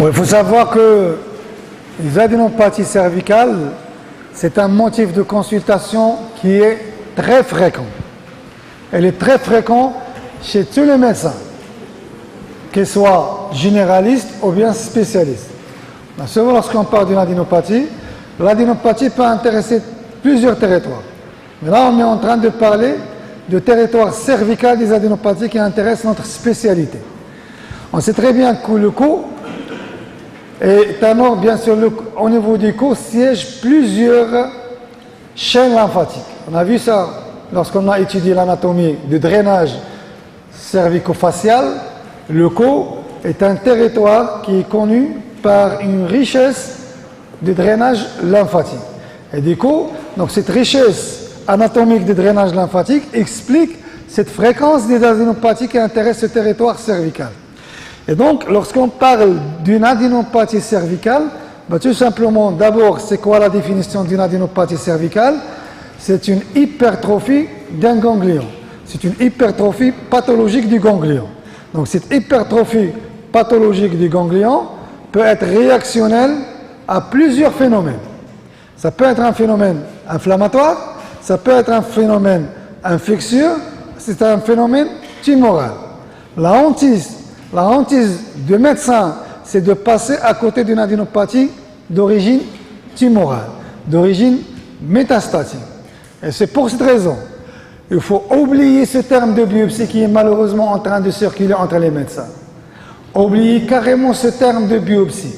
Bon, il faut savoir que les adénopathies cervicales, c'est un motif de consultation qui est très fréquent. Elle est très fréquente chez tous les médecins, qu'ils soient généralistes ou bien spécialistes. Souvent, lorsqu'on parle d'une adénopathie, l'adénopathie peut intéresser plusieurs territoires. Mais là, on est en train de parler de territoire cervical des adénopathies qui intéressent notre spécialité. On sait très bien que le cou est un organe, bien sûr, au niveau du cou siègent plusieurs chaînes lymphatiques. On a vu ça lorsqu'on a étudié l'anatomie du drainage cervico-facial. Le cou est un territoire qui est connu par une richesse de drainage lymphatique. Et du coup, donc cette richesse anatomique de drainage lymphatique explique cette fréquence des adénopathies qui intéressent ce territoire cervical. Et donc, lorsqu'on parle d'une adénopathie cervicale, tout simplement, d'abord, c'est quoi la définition d'une adénopathie cervicale? C'est une hypertrophie d'un ganglion. C'est une hypertrophie pathologique du ganglion. Donc, cette hypertrophie pathologique du ganglion peut être réactionnelle à plusieurs phénomènes. Ça peut être un phénomène inflammatoire, ça peut être un phénomène infectieux, c'est un phénomène tumoral. La hantise du médecin, c'est de passer à côté d'une adénopathie d'origine tumorale, d'origine métastatique. Et c'est pour cette raison, il faut oublier ce terme de biopsie qui est malheureusement en train de circuler entre les médecins. Oublier carrément ce terme de biopsie.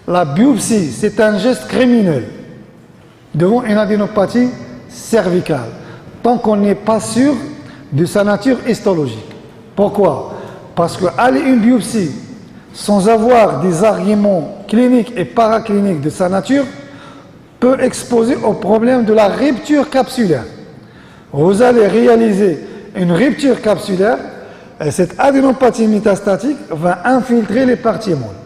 La biopsie, c'est un geste criminel devant une adénopathie cervicale, tant qu'on n'est pas sûr de sa nature histologique. Pourquoi? Parce qu'aller une biopsie sans avoir des arguments cliniques et paracliniques de sa nature peut exposer au problème de la rupture capsulaire. Vous allez réaliser une rupture capsulaire et cette adénopathie métastatique va infiltrer les parties molles.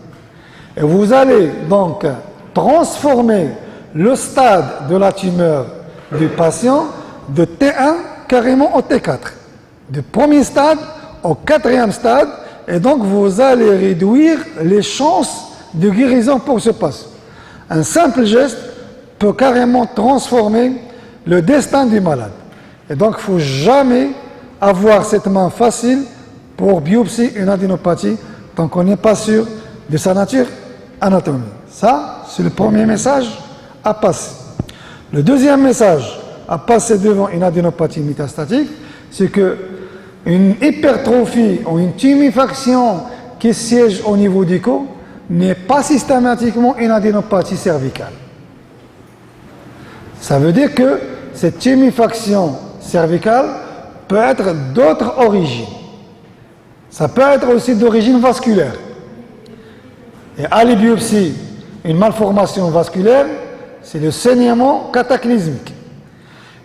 Et vous allez donc transformer le stade de la tumeur du patient de T1 carrément au T4. Du premier stade au quatrième stade, et donc vous allez réduire les chances de guérison pour ce patient. Un simple geste peut carrément transformer le destin du malade. Et donc il ne faut jamais avoir cette main facile pour biopsier une adénopathie tant qu'on n'est pas sûr de sa nature anatomique. Ça, c'est le premier message à passer. Le deuxième message à passer devant une adénopathie métastatique, c'est que une hypertrophie ou une tuméfaction qui siège au niveau du cou n'est pas systématiquement une adénopathie cervicale. Ça veut dire que cette tuméfaction cervicale peut être d'autres origines. Ça peut être aussi d'origine vasculaire. Et à la biopsie, une malformation vasculaire, c'est le saignement cataclysmique.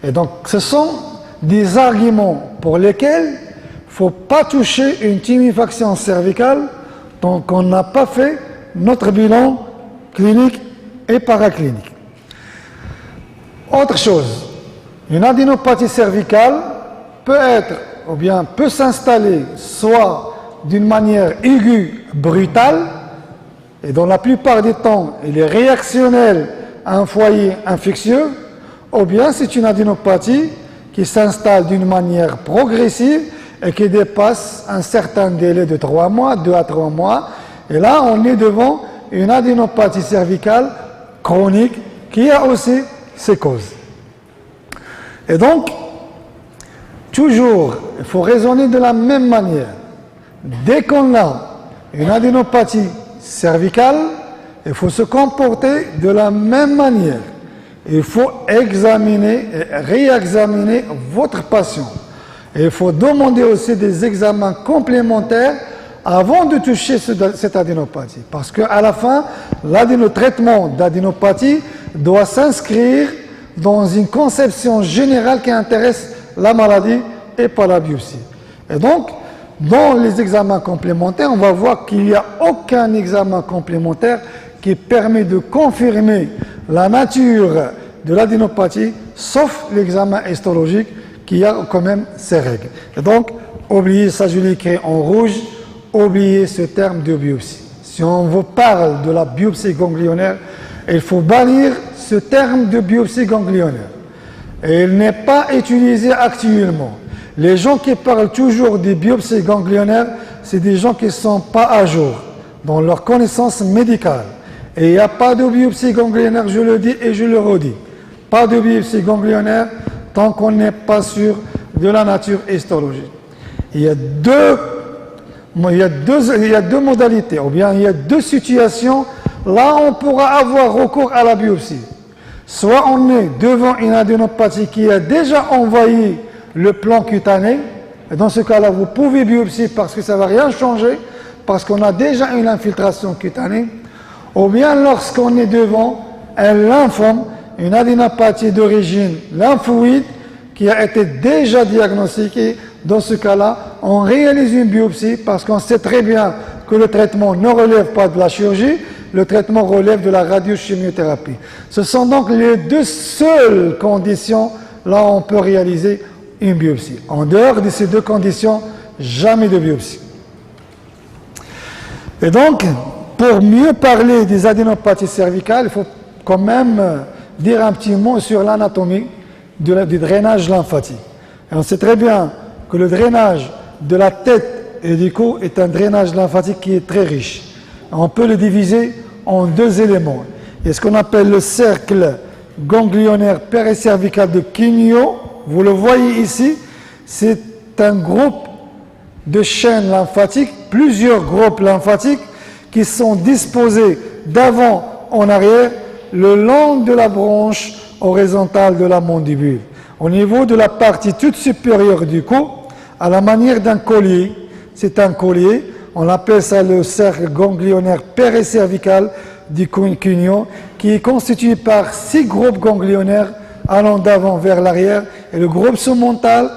Et donc, ce sont des arguments pour lesquels il ne faut pas toucher une tuméfaction cervicale tant qu'on n'a pas fait notre bilan clinique et paraclinique. Autre chose, une adénopathie cervicale peut être, ou bien peut s'installer soit d'une manière aiguë, brutale, et dans la plupart des temps, elle est réactionnelle à un foyer infectieux, ou bien c'est une adénopathie qui s'installe d'une manière progressive et qui dépasse un certain délai de 3 mois, 2 à 3 mois. Et là, on est devant une adénopathie cervicale chronique qui a aussi ses causes. Et donc, toujours, il faut raisonner de la même manière. Dès qu'on a une adénopathie cervicale, il faut se comporter de la même manière. Il faut examiner et réexaminer votre patient. Et il faut demander aussi des examens complémentaires avant de toucher cette adénopathie. Parce qu'à la fin, le traitement d'adénopathie doit s'inscrire dans une conception générale qui intéresse la maladie et pas la biopsie. Et donc, dans les examens complémentaires, on va voir qu'il n'y a aucun examen complémentaire qui permet de confirmer la nature de l'adénopathie, sauf l'examen histologique qui a quand même ses règles. Et donc, oubliez ça, je l'ai écrit en rouge, oubliez ce terme de biopsie. Si on vous parle de la biopsie ganglionnaire, il faut bannir ce terme de biopsie ganglionnaire. Et il n'est pas utilisé actuellement. Les gens qui parlent toujours des biopsies ganglionnaires, c'est des gens qui ne sont pas à jour dans leur connaissance médicale. Et il n'y a pas de biopsie ganglionnaire, je le dis et je le redis. Pas de biopsie ganglionnaire tant qu'on n'est pas sûr de la nature histologique. Il y a deux modalités, ou bien il y a deux situations. Là, on pourra avoir recours à la biopsie. Soit on est devant une adénopathie qui a déjà envahi le plan cutané, et dans ce cas-là, vous pouvez biopsier parce que ça ne va rien changer, parce qu'on a déjà une infiltration cutanée, ou bien lorsqu'on est devant un lymphome, une adénopathie d'origine lymphoïde qui a été déjà diagnostiquée. Dans ce cas-là, on réalise une biopsie parce qu'on sait très bien que le traitement ne relève pas de la chirurgie, le traitement relève de la radiochimiothérapie. Ce sont donc les deux seules conditions là où on peut réaliser une biopsie. En dehors de ces deux conditions, jamais de biopsie. Et donc, pour mieux parler des adénopathies cervicales, il faut quand même dire un petit mot sur l'anatomie du drainage lymphatique. Et on sait très bien que le drainage de la tête et du cou est un drainage lymphatique qui est très riche. On peut le diviser en deux éléments. Il y a ce qu'on appelle le cercle ganglionnaire péricervical de Quigno. Vous le voyez ici, c'est un groupe de chaînes lymphatiques, plusieurs groupes lymphatiques qui sont disposés d'avant en arrière le long de la branche horizontale de la mandibule. Au niveau de la partie toute supérieure du cou, à la manière d'un collier, c'est un collier, on appelle ça le cercle ganglionnaire péricervical du Quigno, qui est constitué par 6 groupes ganglionnaires allant d'avant vers l'arrière, et le groupe sous-mental,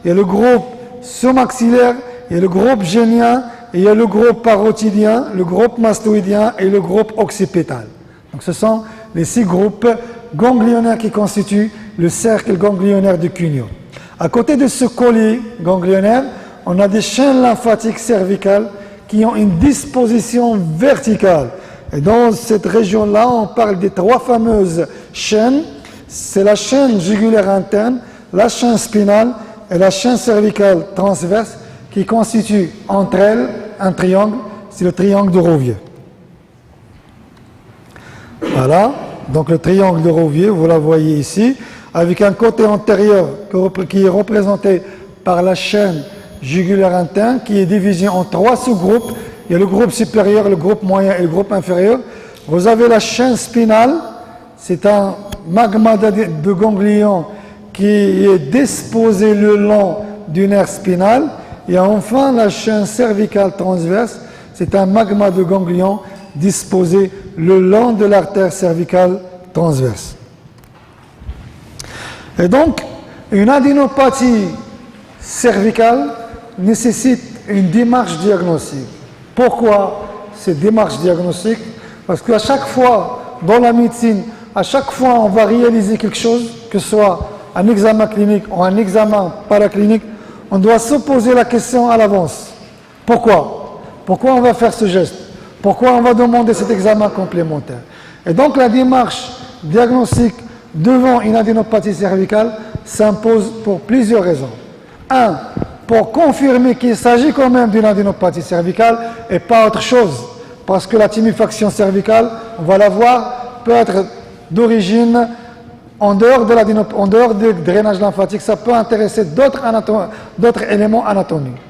il y a le groupe sous-maxillaire, il y a le groupe génien, et il y a le groupe parotidien, le groupe mastoïdien et le groupe occipétal. Donc ce sont les 6 groupes ganglionnaires qui constituent le cercle ganglionnaire du Quigno. À côté de ce collier ganglionnaire, on a des chaînes lymphatiques cervicales qui ont une disposition verticale. Et dans cette région-là, on parle des 3 fameuses chaînes. C'est la chaîne jugulaire interne, la chaîne spinale et la chaîne cervicale transverse qui constituent entre elles un triangle, c'est le triangle de Rouvier. Voilà, donc le triangle de Rouvier, vous la voyez ici, avec un côté antérieur qui est représenté par la chaîne jugulaire interne qui est divisée en 3 sous-groupes. Il y a le groupe supérieur, le groupe moyen et le groupe inférieur. Vous avez la chaîne spinale, c'est un magma de ganglion qui est disposé le long du nerf spinal. Et enfin, la chaîne cervicale transverse, c'est un magma de ganglion disposé le long de l'artère cervicale transverse. Et donc, une adénopathie cervicale nécessite une démarche diagnostique. Pourquoi cette démarche diagnostique? Parce qu'à chaque fois, dans la médecine, à chaque fois on va réaliser quelque chose, que ce soit un examen clinique ou un examen paraclinique, on doit se poser la question à l'avance. Pourquoi? Pourquoi on va faire ce geste? Pourquoi on va demander cet examen complémentaire? Et donc la démarche diagnostique devant une adénopathie cervicale s'impose pour plusieurs raisons. 1. Pour confirmer qu'il s'agit quand même d'une adénopathie cervicale et pas autre chose. Parce que la tuméfaction cervicale, on va la voir, peut être d'origine en dehors du drainage lymphatique. Ça peut intéresser d'autres éléments anatomiques.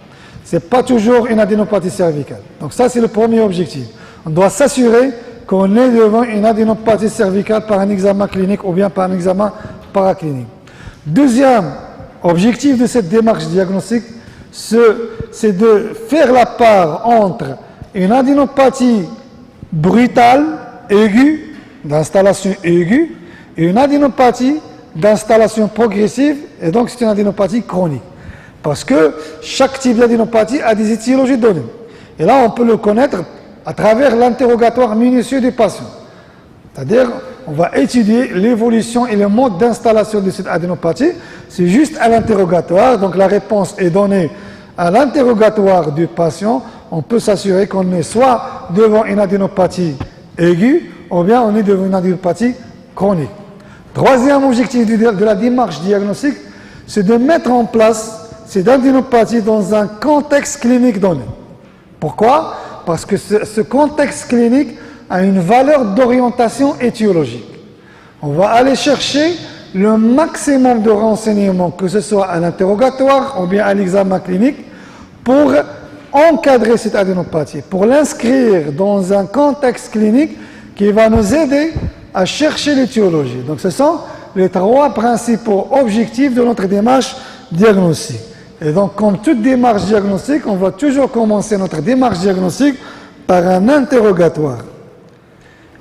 Ce n'est pas toujours une adénopathie cervicale. Donc ça, c'est le premier objectif. On doit s'assurer qu'on est devant une adénopathie cervicale par un examen clinique ou bien par un examen paraclinique. Deuxième objectif de cette démarche diagnostique, c'est de faire la part entre une adénopathie brutale, aiguë, d'installation aiguë, et une adénopathie d'installation progressive, et donc c'est une adénopathie chronique. Parce que chaque type d'adénopathie a des étiologies données. Et là, on peut le connaître à travers l'interrogatoire minutieux des patients. C'est-à-dire, on va étudier l'évolution et le mode d'installation de cette adénopathie. C'est juste à l'interrogatoire, donc la réponse est donnée à l'interrogatoire du patient. on peut s'assurer qu'on est soit devant une adénopathie aiguë, ou bien on est devant une adénopathie chronique. Troisième objectif de la démarche diagnostique, c'est de mettre en place cette adénopathie dans un contexte clinique donné. Pourquoi? Parce que ce contexte clinique a une valeur d'orientation étiologique. On va aller chercher le maximum de renseignements, que ce soit à l'interrogatoire ou bien à l'examen clinique, pour encadrer cette adénopathie, pour l'inscrire dans un contexte clinique qui va nous aider à chercher l'étiologie. Donc ce sont les trois principaux objectifs de notre démarche diagnostique. Et donc comme toute démarche diagnostique, on va toujours commencer notre démarche diagnostique par un interrogatoire.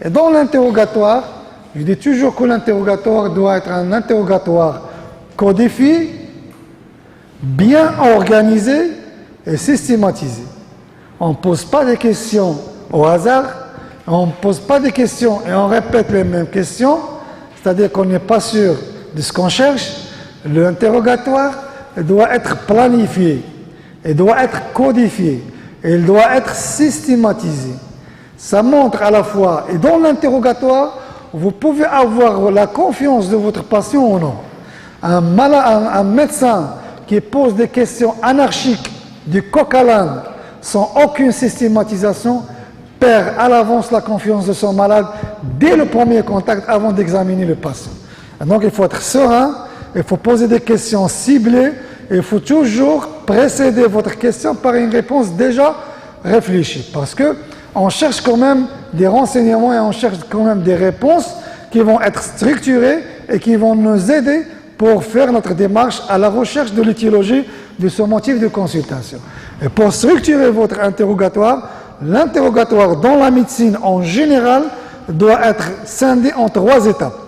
Et dans l'interrogatoire, je dis toujours que l'interrogatoire doit être un interrogatoire codifié, bien organisé et systématisé. On ne pose pas des questions au hasard, on ne pose pas des questions et on répète les mêmes questions, c'est-à-dire qu'on n'est pas sûr de ce qu'on cherche. L'interrogatoire doit être planifié, il doit être codifié, et il doit être systématisé. Ça montre à la fois, et dans l'interrogatoire, vous pouvez avoir la confiance de votre patient ou non. Un médecin qui pose des questions anarchiques, du coq à l'âne, sans aucune systématisation, perd à l'avance la confiance de son malade dès le premier contact avant d'examiner le patient. Et donc il faut être serein, il faut poser des questions ciblées, et il faut toujours précéder votre question par une réponse déjà réfléchie. Parce que on cherche quand même des renseignements et on cherche quand même des réponses qui vont être structurées et qui vont nous aider pour faire notre démarche à la recherche de l'étiologie de ce motif de consultation. Et pour structurer votre interrogatoire, l'interrogatoire dans la médecine en général doit être scindé en 3 étapes.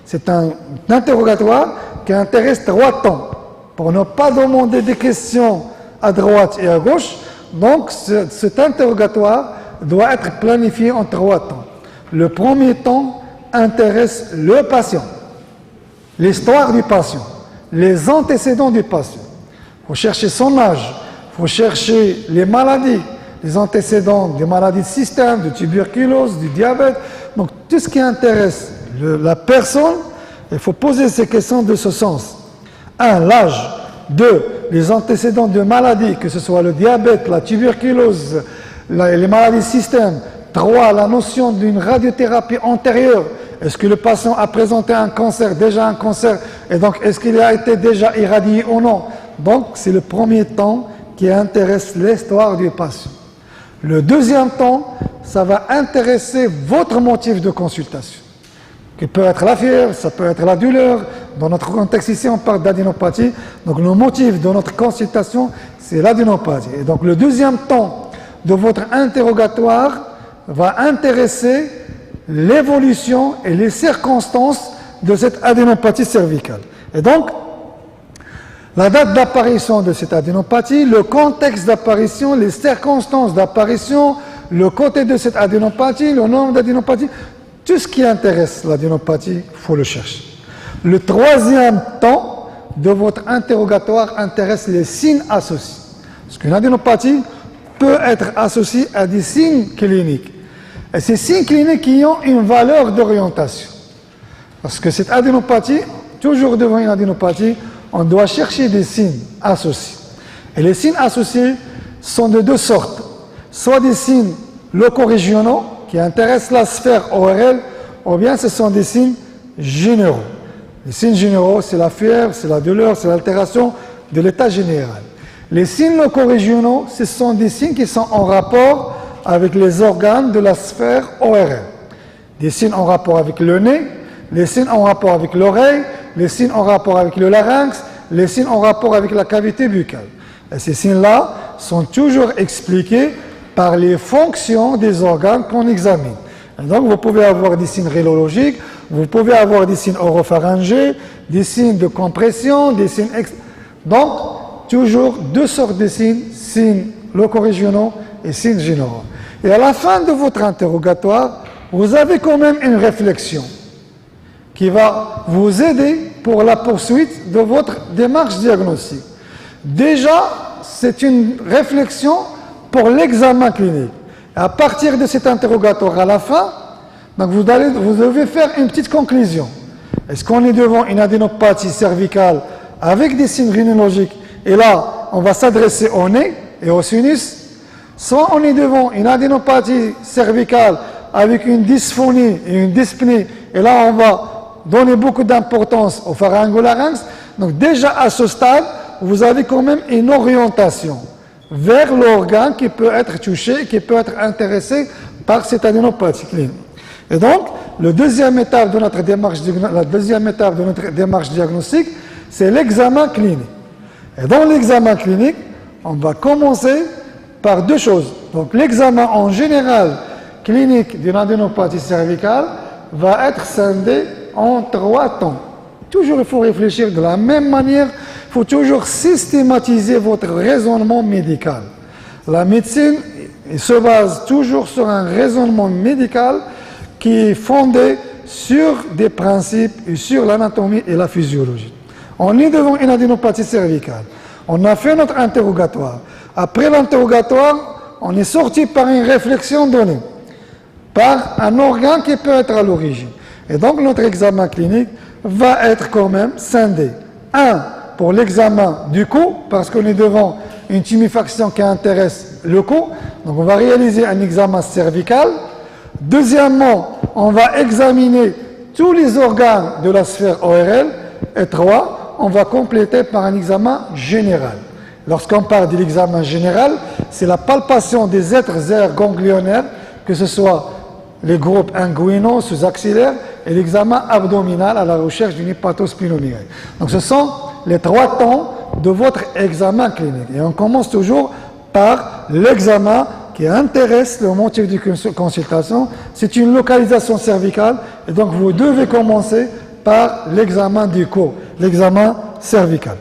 C'est un interrogatoire qui intéresse 3 temps, pour ne pas demander des questions à droite et à gauche. Donc cet interrogatoire doit être planifié en 3 temps. Le premier temps intéresse le patient, l'histoire du patient, les antécédents du patient. Il faut chercher son âge, il faut chercher les maladies, les antécédents des maladies de système, de tuberculose, du diabète. Donc tout ce qui intéresse la personne, il faut poser ces questions de ce sens. 1. L'âge. 2. Les antécédents de maladies, que ce soit le diabète, la tuberculose, les maladies de système. 3. La notion d'une radiothérapie antérieure. Est-ce que le patient a présenté un cancer, déjà un cancer, et donc est-ce qu'il a été déjà irradié ou non? Donc c'est le premier temps qui intéresse l'histoire du patient. Le deuxième temps, ça va intéresser votre motif de consultation, qui peut être la fièvre, ça peut être la douleur. Dans notre contexte ici, on parle d'adénopathie. Donc le motif de notre consultation, c'est l'adénopathie. Et donc le deuxième temps de votre interrogatoire va intéresser l'évolution et les circonstances de cette adénopathie cervicale. Et donc, la date d'apparition de cette adénopathie, le contexte d'apparition, les circonstances d'apparition, le côté de cette adénopathie, le nombre d'adénopathies, tout ce qui intéresse l'adénopathie, il faut le chercher. Le troisième temps de votre interrogatoire intéresse les signes associés. Parce qu'une adénopathie peut être associée à des signes cliniques. Et ces signes cliniques qui ont une valeur d'orientation. Parce que cette adénopathie, toujours devant une adénopathie, on doit chercher des signes associés. Et les signes associés sont de 2 sortes. Soit des signes locaux-régionaux qui intéressent la sphère ORL, ou bien ce sont des signes généraux. Les signes généraux, c'est la fièvre, c'est la douleur, c'est l'altération de l'état général. Les signes locaux-régionaux, ce sont des signes qui sont en rapport avec les organes de la sphère ORL. Des signes en rapport avec le nez, les signes en rapport avec l'oreille, les signes en rapport avec le larynx, les signes en rapport avec la cavité buccale. Et ces signes-là sont toujours expliqués par les fonctions des organes qu'on examine. Et donc vous pouvez avoir des signes rélologiques, vous pouvez avoir des signes oropharyngés, des signes de compression, des signes... Donc, toujours 2 sortes de signes, signes locaux-régionaux et signes généraux. Et à la fin de votre interrogatoire, vous avez quand même une réflexion qui va vous aider pour la poursuite de votre démarche diagnostique. Déjà, c'est une réflexion pour l'examen clinique. À partir de cet interrogatoire à la fin, donc vous devez faire une petite conclusion. Est-ce qu'on est devant une adénopathie cervicale avec des signes rhinologiques, et là, on va s'adresser au nez et au sinus, soit on est devant une adénopathie cervicale avec une dysphonie et une dyspnée, et là, on va donner beaucoup d'importance au pharyngolaryngx. Donc déjà à ce stade, vous avez quand même une orientation vers l'organe qui peut être touché, qui peut être intéressé par cette adénopathie clinique. Et donc, la deuxième étape de notre démarche diagnostique, c'est l'examen clinique. Et dans l'examen clinique, on va commencer par deux choses. Donc, l'examen en général clinique d'une adénopathie cervicale va être scindé en 3 temps. Toujours, il faut réfléchir de la même manière. Il faut toujours systématiser votre raisonnement médical. La médecine se base toujours sur un raisonnement médical qui est fondé sur des principes et sur l'anatomie et la physiologie. On est devant une adénopathie cervicale. On a fait notre interrogatoire. Après l'interrogatoire, on est sorti par une réflexion donnée, par un organe qui peut être à l'origine. Et donc notre examen clinique va être quand même scindé. Pour l'examen du cou, parce qu'on est devant une tuméfaction qui intéresse le cou, donc on va réaliser un examen cervical. Deuxièmement, on va examiner tous les organes de la sphère ORL. Et 3, on va compléter par un examen général. Lorsqu'on parle de l'examen général, c'est la palpation des êtres aires ganglionnaires, que ce soit les groupes inguinaux, sous-axillaires, et l'examen abdominal à la recherche d'une hépatosplénomégalie. Donc ce sont les 3 temps de votre examen clinique. Et on commence toujours par l'examen qui intéresse le motif de consultation. C'est une localisation cervicale, et donc vous devez commencer par l'examen du cou, l'examen cervical.